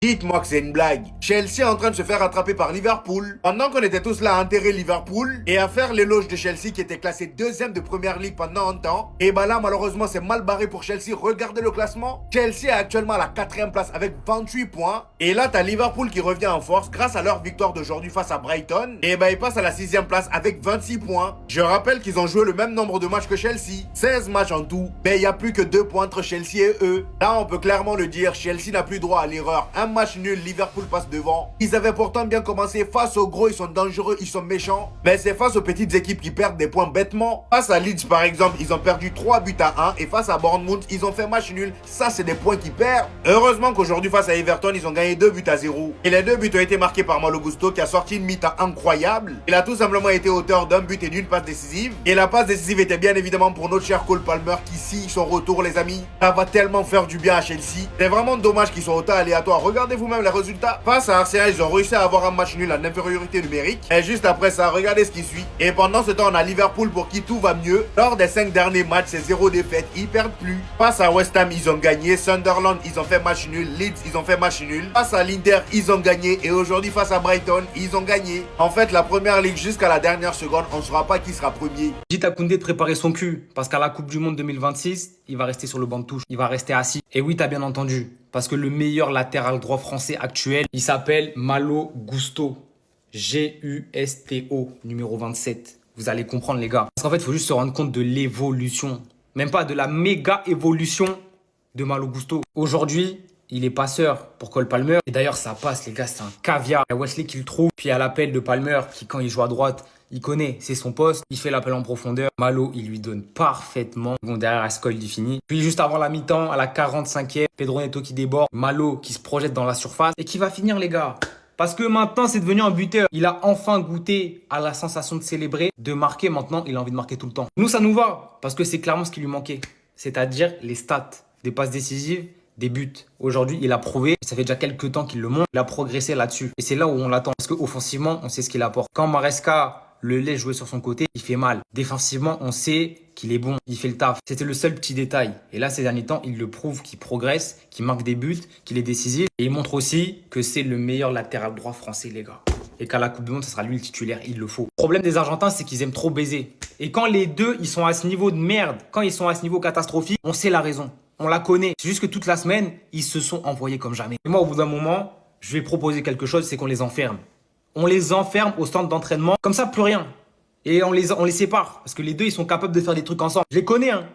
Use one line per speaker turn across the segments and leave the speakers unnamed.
Dites-moi que c'est une blague. Chelsea est en train de se faire rattraper par Liverpool. Pendant qu'on était tous là à enterrer Liverpool et à faire l'éloge de Chelsea qui était classé deuxième de première ligue pendant un temps. Et bah là, malheureusement, c'est mal barré pour Chelsea. Regardez le classement. Chelsea est actuellement à la 4e place avec 28 points. Et là, t'as Liverpool qui revient en force grâce à leur victoire d'aujourd'hui face à Brighton. Et bah, ils passent à la 6e place avec 26 points. Je rappelle qu'ils ont joué le même nombre de matchs que Chelsea. 16 matchs en tout. Mais il n'y a plus que 2 points entre Chelsea et eux. Là, on peut clairement le dire. Chelsea n'a plus droit à l'erreur. Un match nul, Liverpool passe devant. Ils avaient pourtant bien commencé. Face aux gros, ils sont dangereux, ils sont méchants. Mais c'est face aux petites équipes qui perdent des points bêtement. Face à Leeds, par exemple, ils ont perdu 3 buts à 1. Et face à Bournemouth, ils ont fait match nul. Ça, c'est des points qu'ils perdent. Heureusement qu'aujourd'hui, face à Everton, ils ont gagné 2 buts à 0. Et les 2 buts ont été marqués par Malo Gusto qui a sorti une mi-temps incroyable. Il a tout simplement été auteur d'un but et d'une passe décisive. Et la passe décisive était bien évidemment pour notre cher Cole Palmer qui signe son retour, les amis. Ça va tellement faire du bien à Chelsea. C'est vraiment dommage qu'ils soient autant aléatoires. Regardez vous-même les résultats. Face à Arsenal, ils ont réussi à avoir un match nul en infériorité numérique. Et juste après ça, regardez ce qui suit. Et pendant ce temps, on a Liverpool pour qui tout va mieux. Lors des 5 derniers matchs, c'est 0 défaite. Ils perdent plus. Face à West Ham, ils ont gagné. Sunderland, ils ont fait match nul. Leeds, ils ont fait match nul. Face à l'Inter, ils ont gagné. Et aujourd'hui, face à Brighton, ils ont gagné. En fait, la première ligue jusqu'à la dernière seconde, on ne saura pas qui sera premier.
Dites à Koundé de préparer son cul, parce qu'à la Coupe du Monde 2026, il va rester sur le banc de touche, il va rester assis. Et oui, t'as bien entendu, parce que le meilleur latéral droit français actuel, il s'appelle Malo Gusto. G-U-S-T-O, numéro 27. Vous allez comprendre, les gars. Parce qu'en fait, il faut juste se rendre compte de l'évolution, même pas de la méga évolution de Malo Gusto. Aujourd'hui, il est passeur pour Cole Palmer. Et d'ailleurs, ça passe, les gars, c'est un caviar. Il y a Wesley qui le trouve. Puis il y a l'appel de Palmer qui, quand il joue à droite, il connaît, c'est son poste. Il fait l'appel en profondeur. Malo, il lui donne parfaitement. Bon, derrière, Ascol, il finit. Puis juste avant la mi-temps, à la 45e, Pedro Neto qui déborde. Malo qui se projette dans la surface et qui va finir, les gars. Parce que maintenant, c'est devenu un buteur. Il a enfin goûté à la sensation de célébrer, de marquer. Maintenant, il a envie de marquer tout le temps. Nous, ça nous va parce que c'est clairement ce qui lui manquait. C'est-à-dire les stats, des passes décisives, des buts. Aujourd'hui, il a prouvé, ça fait déjà quelques temps qu'il le montre, il a progressé là-dessus. Et c'est là où on l'attend. Parce qu'offensivement, on sait ce qu'il apporte. Quand Maresca le laisse jouer sur son côté, il fait mal. Défensivement, on sait qu'il est bon, il fait le taf. C'était le seul petit détail. Et là, ces derniers temps, il le prouve qu'il progresse, qu'il marque des buts, qu'il est décisif. Et il montre aussi que c'est le meilleur latéral droit français, les gars. Et qu'à la Coupe du Monde, ce sera lui le titulaire, il le faut. Le problème des Argentins, c'est qu'ils aiment trop baiser. Et quand les deux, ils sont à ce niveau de merde, quand ils sont à ce niveau catastrophique, on sait la raison. On la connaît. C'est juste que toute la semaine, ils se sont envoyés comme jamais. Et moi, au bout d'un moment, je vais proposer quelque chose, c'est qu'on les enferme. On les enferme au centre d'entraînement. Comme ça, plus rien. Et on les sépare. Parce que les deux, ils sont capables de faire des trucs ensemble. Je les connais, hein.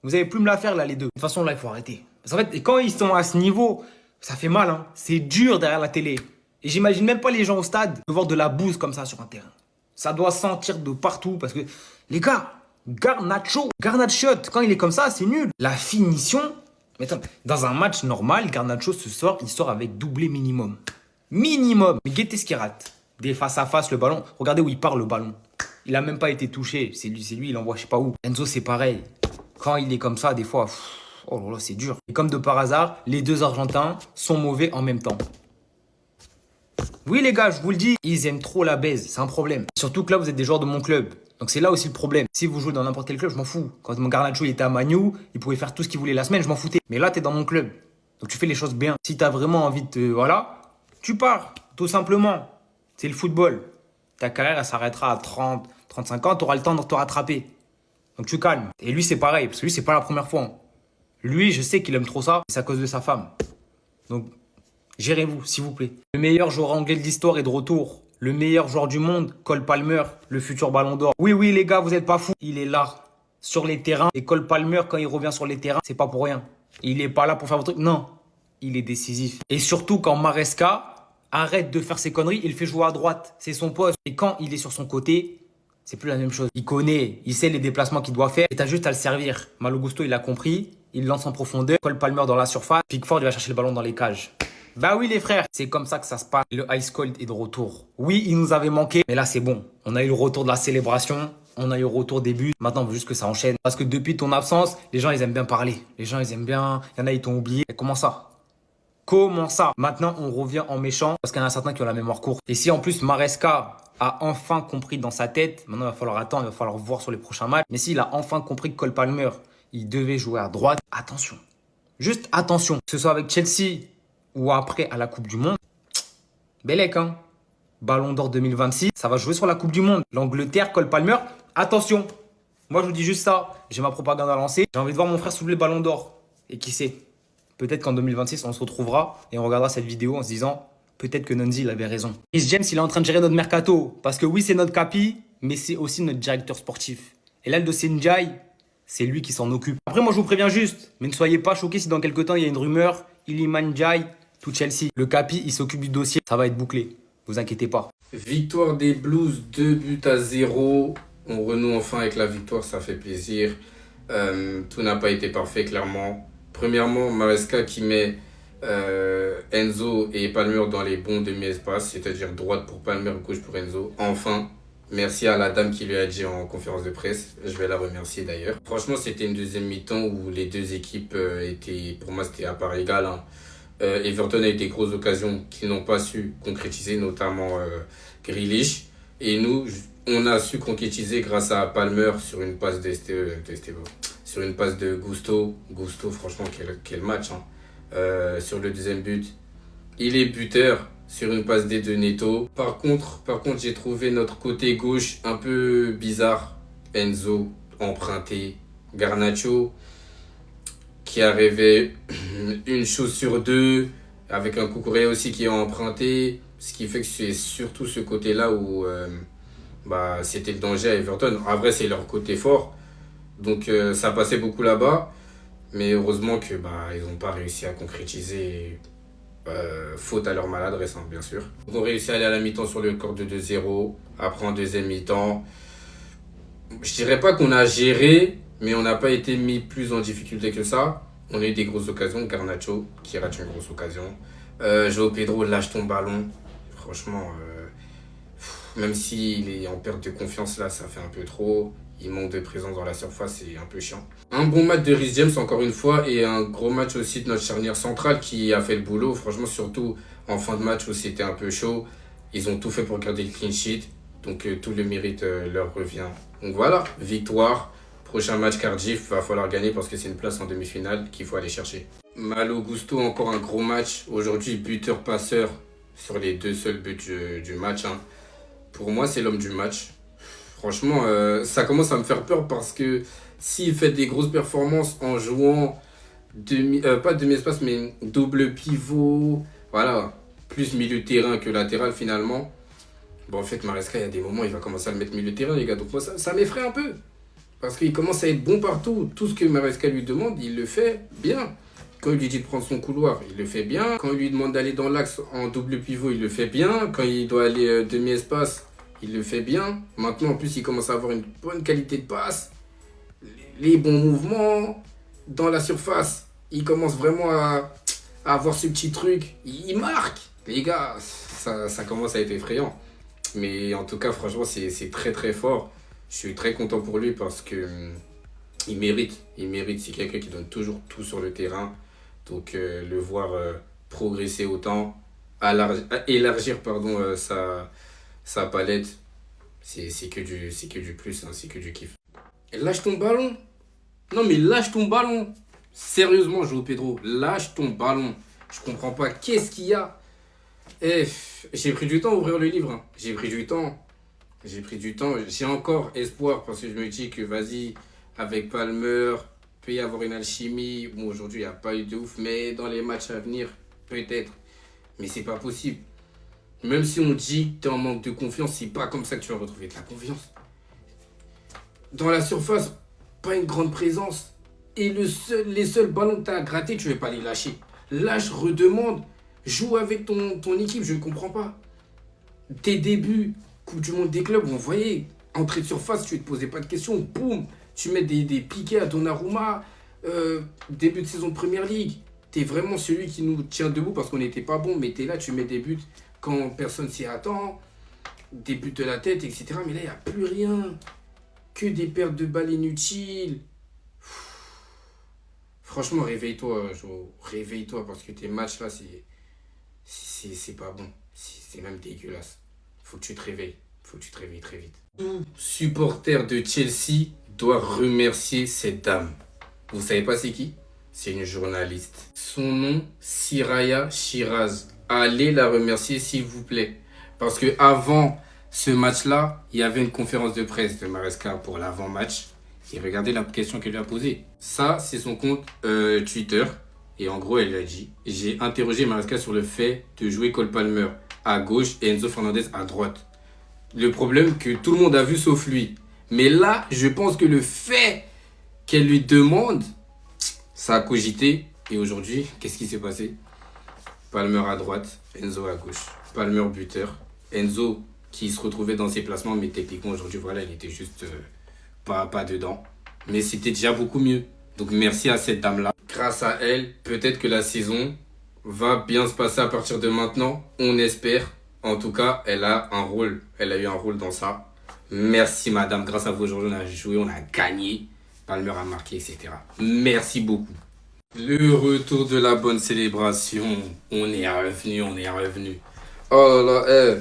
Vous avez plus me la faire, là, les deux. De toute façon, là, il faut arrêter. Parce qu'en fait, quand ils sont à ce niveau, ça fait mal, hein. C'est dur derrière la télé. Et j'imagine même pas les gens au stade de voir de la bouse comme ça sur un terrain. Ça doit sentir de partout. Parce que, les gars, Garnacho, quand il est comme ça, c'est nul. La finition, mais attends, dans un match normal, Garnacho il sort avec doublé minimum. Minimum. Mais guettez ce qu'il rate. Des face à face, le ballon. Regardez où il part le ballon. Il a même pas été touché. C'est lui, il envoie je sais pas où. Enzo, c'est pareil. Quand il est comme ça, des fois, oh là là, c'est dur. Et comme de par hasard, les deux Argentins sont mauvais en même temps. Oui, les gars, je vous le dis, ils aiment trop la baise. C'est un problème. Surtout que là, vous êtes des joueurs de mon club. Donc c'est là aussi le problème. Si vous jouez dans n'importe quel club, je m'en fous. Quand mon Garnacho il était à Manu, il pouvait faire tout ce qu'il voulait la semaine, je m'en foutais. Mais là, tu es dans mon club. Donc tu fais les choses bien. Si tu as vraiment envie de te... Voilà, tu pars, tout simplement. C'est le football. Ta carrière, elle s'arrêtera à 30, 35 ans, tu auras le temps de te rattraper. Donc tu calmes. Et lui, c'est pareil, parce que lui, c'est pas la première fois. Lui, je sais qu'il aime trop ça, c'est à cause de sa femme. Donc, gérez-vous, s'il vous plaît. Le meilleur joueur anglais de l'histoire est de retour. Le meilleur joueur du monde, Cole Palmer, le futur ballon d'or. Oui, oui, les gars, vous n'êtes pas fous. Il est là, sur les terrains. Et Cole Palmer, quand il revient sur les terrains, c'est pas pour rien. Il n'est pas là pour faire votre truc. Non, il est décisif. Et surtout, quand Maresca arrête de faire ses conneries, il fait jouer à droite. C'est son poste. Et quand il est sur son côté, c'est plus la même chose. Il connaît, il sait les déplacements qu'il doit faire. Et t'as juste à le servir. Malo Gusto, il a compris. Il lance en profondeur. Cole Palmer dans la surface. Pickford, il va chercher le ballon dans les cages. Bah oui les frères, c'est comme ça que ça se passe. Le Ice Cold est de retour. Oui, il nous avait manqué, mais là c'est bon. On a eu le retour de la célébration, on a eu le retour des buts. Maintenant, on veut juste que ça enchaîne. Parce que depuis ton absence, les gens ils aiment bien parler. Les gens ils aiment bien, il y en a ils t'ont oublié. Et comment ça? Comment ça? Maintenant, on revient en méchant parce qu'il y en a certains qui ont la mémoire courte. Et si en plus Maresca a enfin compris dans sa tête, maintenant il va falloir attendre, il va falloir voir sur les prochains matchs. Mais s'il a enfin compris que Cole Palmer, il devait jouer à droite, attention. Juste attention. Que ce soit avec Chelsea ou après à la Coupe du Monde, Bellec, hein. Ballon d'Or 2026, ça va jouer sur la Coupe du Monde. L'Angleterre, Cole Palmer, attention. Moi, je vous dis juste ça. J'ai ma propagande à lancer. J'ai envie de voir mon frère soulever le Ballon d'Or. Et qui sait, peut-être qu'en 2026, on se retrouvera et on regardera cette vidéo en se disant peut-être que Nonzi, il avait raison. Chris James, il est en train de gérer notre mercato. Parce que oui, c'est notre capi, mais c'est aussi notre directeur sportif. Et là, le dossier Ndiaye, c'est lui qui s'en occupe. Après, moi, je vous préviens juste, mais ne soyez pas choqués si dans quelques temps, il y a une rumeur, Iliman Ndiaye, tout Chelsea. Le capi, il s'occupe du dossier. Ça va être bouclé. Vous inquiétez pas.
Victoire des Blues, 2-0. On renoue enfin avec la victoire, ça fait plaisir. Tout n'a pas été parfait, clairement. Premièrement, Maresca qui met Enzo et Palmer dans les bons demi-espaces, c'est-à-dire droite pour Palmer, gauche pour Enzo. Enfin, merci à la dame qui lui a dit en conférence de presse. Je vais la remercier d'ailleurs. Franchement, c'était une deuxième mi-temps où les deux équipes étaient, pour moi, c'était à part égale, hein. Everton a eu des grosses occasions qu'ils n'ont pas su concrétiser, notamment Grealish. Et nous, on a su concrétiser grâce à Palmer sur une passe sur une passe de Gusto. Gusto, franchement, quel match, hein. Sur le deuxième but, il est buteur sur une passe D de Neto. Par contre, j'ai trouvé notre côté gauche un peu bizarre. Enzo, emprunté. Garnacho, qui a rêvé une chose sur deux, avec un Cucurella aussi qui est emprunté, ce qui fait que c'est surtout ce côté-là où c'était le danger à Everton. En vrai, c'est leur côté fort, donc ça passait beaucoup là-bas, mais heureusement que ils n'ont pas réussi à concrétiser, faute à leur maladresse, hein, bien sûr. Donc on réussit à aller à la mi-temps sur le score de 2-0, après en deuxième mi-temps. Je dirais pas qu'on a géré, mais on n'a pas été mis plus en difficulté que ça. On a eu des grosses occasions. Garnacho qui rate une grosse occasion. João Pedro lâche ton ballon. Franchement, même s'il est en perte de confiance là, ça fait un peu trop. Il manque de présence dans la surface, c'est un peu chiant. Un bon match de Reece James encore une fois et un gros match aussi de notre charnière centrale qui a fait le boulot. Franchement, surtout en fin de match où c'était un peu chaud. Ils ont tout fait pour garder le clean sheet. Donc tout le mérite leur revient. Donc voilà, victoire. Prochain match Cardiff, va falloir gagner parce que c'est une place en demi-finale qu'il faut aller chercher. Malo Gusto, encore un gros match. Aujourd'hui, buteur-passeur sur les deux seuls buts du match, hein. Pour moi, c'est l'homme du match. Franchement, ça commence à me faire peur parce que s'il fait des grosses performances en jouant pas demi-espace, mais double pivot, voilà, plus milieu de terrain que latéral finalement. Bon, en fait, Maresca, il y a des moments, il va commencer à le mettre milieu de terrain, les gars. Donc moi, ça m'effraie un peu. Parce qu'il commence à être bon partout. Tout ce que Maresca lui demande, il le fait bien. Quand il lui dit de prendre son couloir, il le fait bien. Quand il lui demande d'aller dans l'axe en double pivot, il le fait bien. Quand il doit aller demi-espace, il le fait bien. Maintenant, en plus, il commence à avoir une bonne qualité de passe. Les bons mouvements dans la surface. Il commence vraiment à avoir ce petit truc. Il marque. Les gars, ça commence à être effrayant. Mais en tout cas, franchement, c'est très très fort. Je suis très content pour lui parce que il mérite. C'est quelqu'un qui donne toujours tout sur le terrain. Donc le voir progresser autant, élargir sa palette, c'est que du plus, hein, c'est que du kiff. Et lâche ton ballon. Non mais lâche ton ballon. Sérieusement, João Pedro, lâche ton ballon. Je comprends pas. Qu'est-ce qu'il y a? J'ai pris du temps à ouvrir le livre, hein. J'ai pris du temps. J'ai encore espoir parce que je me dis que vas-y, avec Palmer, peut y avoir une alchimie. Bon, aujourd'hui, il n'y a pas eu de ouf, mais dans les matchs à venir, peut-être. Mais c'est pas possible. Même si on dit que tu es en manque de confiance, c'est pas comme ça que tu vas retrouver de la confiance. Dans la surface, pas une grande présence. Et les seuls ballons que tu as à gratter, tu ne veux pas les lâcher. Lâche, redemande, joue avec ton équipe, je ne comprends pas. Tes débuts, Coupe du Monde des clubs, on voyait, entrée de surface, tu ne te posais pas de questions, boum, tu mets des piquets à Donnarumma, début de saison de Première Ligue. Tu es vraiment celui qui nous tient debout parce qu'on n'était pas bon, mais tu es là, tu mets des buts quand personne s'y attend, des buts de la tête, etc. Mais là, il n'y a plus rien, que des pertes de balles inutiles. Franchement, réveille-toi, réveille-toi parce que tes matchs là, c'est pas bon, c'est même dégueulasse. Faut que tu te réveilles. Très vite. Tout supporter de Chelsea doit remercier cette dame. Vous savez pas c'est qui? c'est une journaliste. Son nom, Siraya Shiraz. Allez la remercier s'il vous plaît. Parce que avant ce match-là, il y avait une conférence de presse de Maresca pour l'avant-match. Et regardez la question qu'elle lui a posée. Ça, c'est son compte Twitter. Et en gros, elle lui a dit: j'ai interrogé Maresca sur le fait de jouer Cole Palmer à gauche et Enzo Fernandez à droite. Le problème que tout le monde a vu sauf lui. Mais là, je pense que le fait qu'elle lui demande, ça a cogité. Et aujourd'hui, qu'est-ce qui s'est passé? Palmer à droite, Enzo à gauche. Palmer buteur. Enzo qui se retrouvait dans ses placements, mais techniquement aujourd'hui, voilà, il était juste pas dedans. Mais c'était déjà beaucoup mieux. Donc merci à cette dame-là. Grâce à elle, peut-être que la saison va bien se passer à partir de maintenant. On espère. En tout cas, elle a un rôle. Elle a eu un rôle dans ça. Merci madame. Grâce à vous aujourd'hui, on a joué, on a gagné. Palmer a marqué, etc. Merci beaucoup. Le retour de la bonne célébration. On est revenu, on est revenu. Oh là là,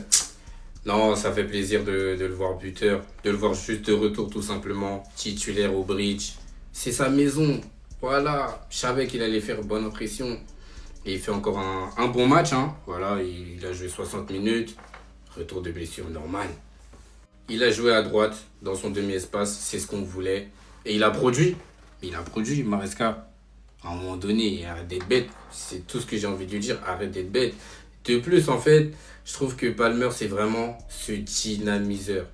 Non, ça fait plaisir de le voir buteur. De le voir juste de retour tout simplement. Titulaire au bridge. C'est sa maison. Voilà. Je savais qu'il allait faire bonne impression. Et il fait encore un bon match. Hein. Voilà, il a joué 60 minutes. Retour de blessure normal. Il a joué à droite dans son demi-espace. C'est ce qu'on voulait. Et il a produit. Maresca. À un moment donné, arrête d'être bête. C'est tout ce que j'ai envie de lui dire. Arrête d'être bête. De plus, en fait, je trouve que Palmer, c'est vraiment ce dynamiseur.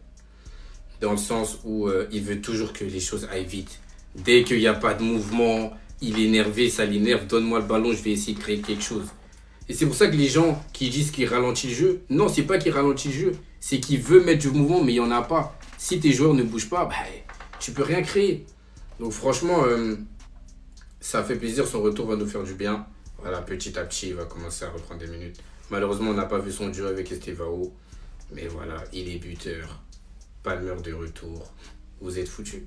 Dans le sens où il veut toujours que les choses aillent vite. Dès qu'il n'y a pas de mouvement, il est énervé, ça l'énerve. Donne-moi le ballon, je vais essayer de créer quelque chose. Et c'est pour ça que les gens qui disent qu'il ralentit le jeu, non, c'est pas qu'il ralentit le jeu. C'est qu'il veut mettre du mouvement, mais il n'y en a pas. Si tes joueurs ne bougent pas, bah, tu peux rien créer. Donc franchement, ça fait plaisir. Son retour va nous faire du bien. Voilà, petit à petit, il va commencer à reprendre des minutes. Malheureusement, on n'a pas vu son duo avec Estevao. Mais voilà, il est buteur. Palmer de retour. Vous êtes foutus.